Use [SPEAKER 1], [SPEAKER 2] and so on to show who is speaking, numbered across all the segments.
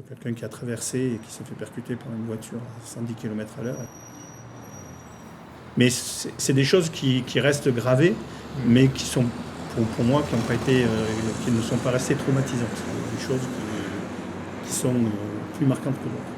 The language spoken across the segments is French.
[SPEAKER 1] quelqu'un qui a traversé et qui s'est fait percuter par une voiture à 110 km/h. Mais c'est des choses qui restent gravées, mais qui sont, pour moi, qui ne sont pas restées traumatisantes. Des choses qui sont plus marquantes que d'autres.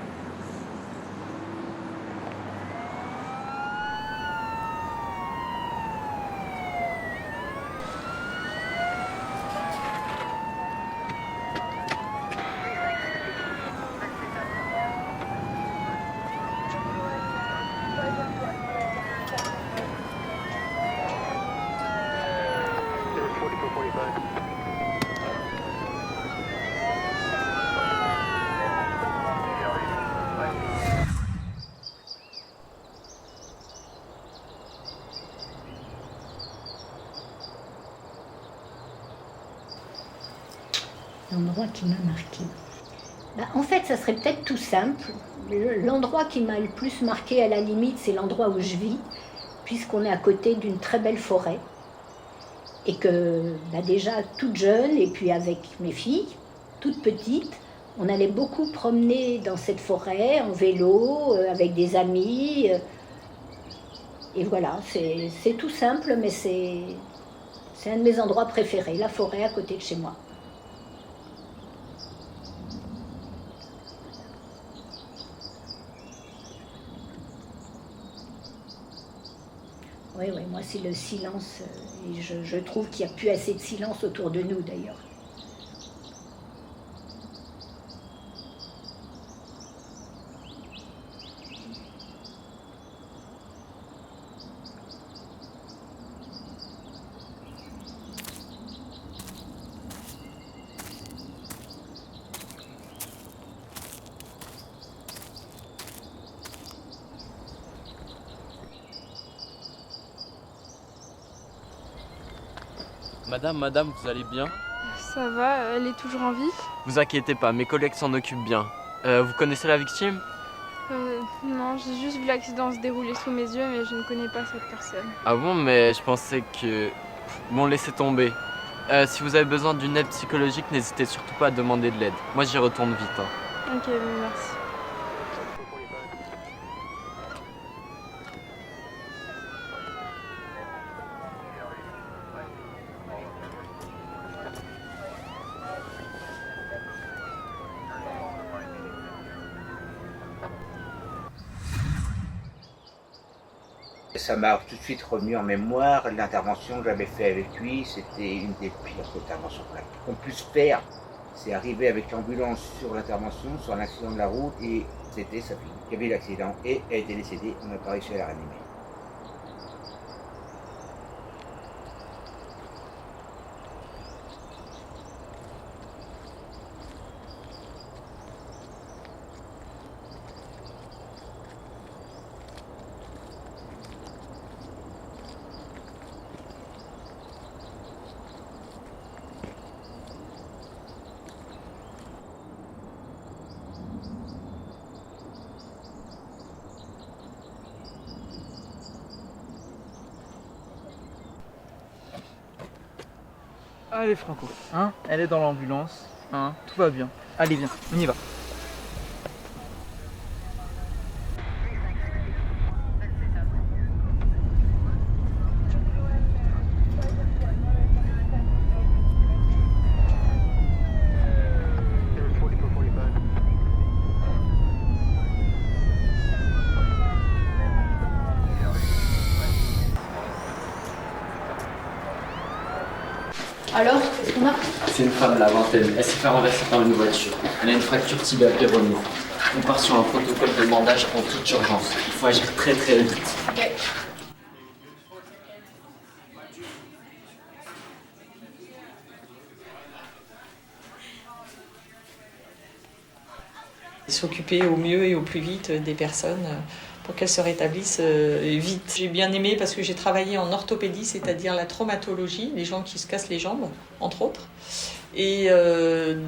[SPEAKER 2] L'endroit qui m'a marqué. En fait, ça serait peut-être tout simple. L'endroit qui m'a le plus marqué, à la limite, c'est l'endroit où je vis, puisqu'on est à côté d'une très belle forêt. Et que déjà toute jeune, et puis avec mes filles, toutes petites, on allait beaucoup promener dans cette forêt, en vélo, avec des amis. Et voilà, c'est tout simple, mais c'est un de mes endroits préférés, la forêt à côté de chez moi. Oui, moi c'est le silence, et je trouve qu'il n'y a plus assez de silence autour de nous d'ailleurs.
[SPEAKER 3] Madame, vous allez bien?
[SPEAKER 4] Ça va, elle est toujours en vie?
[SPEAKER 3] Vous inquiétez pas, mes collègues s'en occupent bien. Vous connaissez la victime?
[SPEAKER 4] Non, j'ai juste vu l'accident se dérouler sous mes yeux, mais je ne connais pas cette personne.
[SPEAKER 3] Ah bon, mais je pensais que... Bon, laissez tomber. Si vous avez besoin d'une aide psychologique, n'hésitez surtout pas à demander de l'aide. Moi, j'y retourne vite.
[SPEAKER 4] Ok, bon, merci.
[SPEAKER 5] Ça m'a tout de suite remis en mémoire l'intervention que j'avais faite avec lui. C'était une des pires interventions qu'on puisse faire. C'est arrivé avec l'ambulance sur l'intervention, sur un accident de la route, et c'était sa fille qui avait eu l'accident et elle était décédée. On n'a pas réussi à la réanimer.
[SPEAKER 6] Allez Franco, hein, elle est dans l'ambulance, hein, tout va bien. Allez viens, on y va.
[SPEAKER 2] Alors, qu'est-ce qu'on a?
[SPEAKER 3] C'est une femme, la vingtaine. Elle s'est fait renverser par une voiture. Elle a une fracture tibiale péronée. On part sur un protocole de bandage en toute urgence. Il faut agir très très vite.
[SPEAKER 2] Ok.
[SPEAKER 7] S'occuper au mieux et au plus vite des personnes pour qu'elles se rétablissent vite. J'ai bien aimé parce que j'ai travaillé en orthopédie, c'est-à-dire la traumatologie, les gens qui se cassent les jambes, entre autres. Et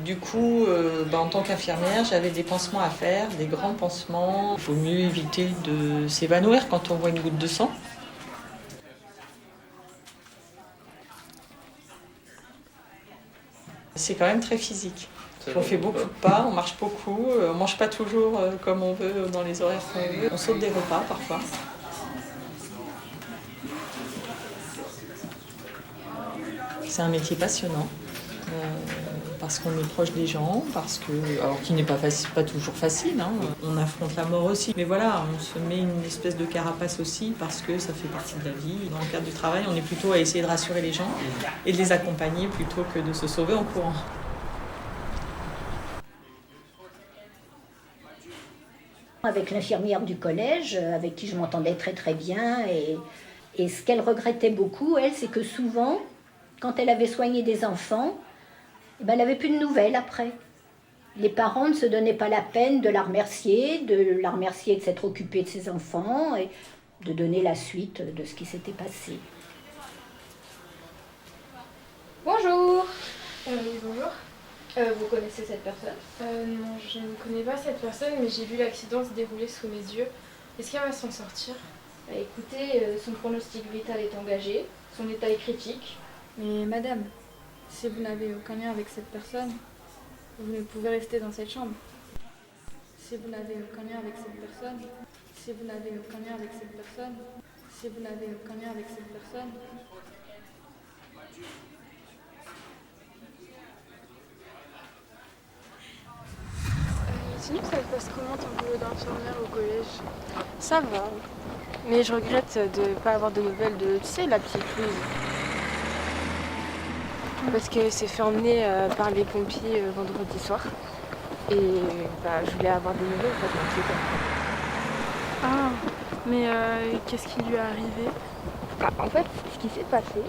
[SPEAKER 7] du coup, en tant qu'infirmière, j'avais des pansements à faire, des grands pansements. Il faut mieux éviter de s'évanouir quand on voit une goutte de sang. C'est quand même très physique. On fait beaucoup de pas, on marche beaucoup, on mange pas toujours comme on veut dans les horaires qu'on veut. On saute des repas parfois. C'est un métier passionnant parce qu'on est proche des gens, alors qui n'est pas toujours facile. Hein. On affronte la mort aussi, mais voilà, on se met une espèce de carapace aussi parce que ça fait partie de la vie. Dans le cadre du travail, on est plutôt à essayer de rassurer les gens et de les accompagner plutôt que de se sauver en courant.
[SPEAKER 2] Avec l'infirmière du collège, avec qui je m'entendais très très bien, et ce qu'elle regrettait beaucoup, elle, c'est que souvent, quand elle avait soigné des enfants, elle n'avait plus de nouvelles après. Les parents ne se donnaient pas la peine de la remercier de s'être occupée de ses enfants et de donner la suite de ce qui s'était passé.
[SPEAKER 8] Bonjour.
[SPEAKER 4] Oui, bonjour.
[SPEAKER 8] Vous connaissez cette personne?
[SPEAKER 4] Non, je ne connais pas cette personne, mais j'ai vu l'accident se dérouler sous mes yeux. Est-ce qu'elle va s'en sortir?
[SPEAKER 8] Écoutez, son pronostic vital est engagé, son état est critique.
[SPEAKER 4] Mais madame, si vous n'avez aucun lien avec cette personne, vous ne pouvez rester dans cette chambre. Si vous n'avez aucun lien avec cette personne, si vous n'avez aucun lien avec cette personne, si vous n'avez aucun lien avec cette personne. Sinon, ça se passe comment ton boulot d'infirmière au collège?
[SPEAKER 9] Ça va, mais je regrette de ne pas avoir de nouvelles de, tu sais, la petite Louise. Parce qu'elle s'est fait emmener par les pompiers vendredi soir. Et je voulais avoir des nouvelles, en fait,
[SPEAKER 4] Ah, mais qu'est-ce qui lui est arrivé?
[SPEAKER 9] En fait, ce qui s'est passé,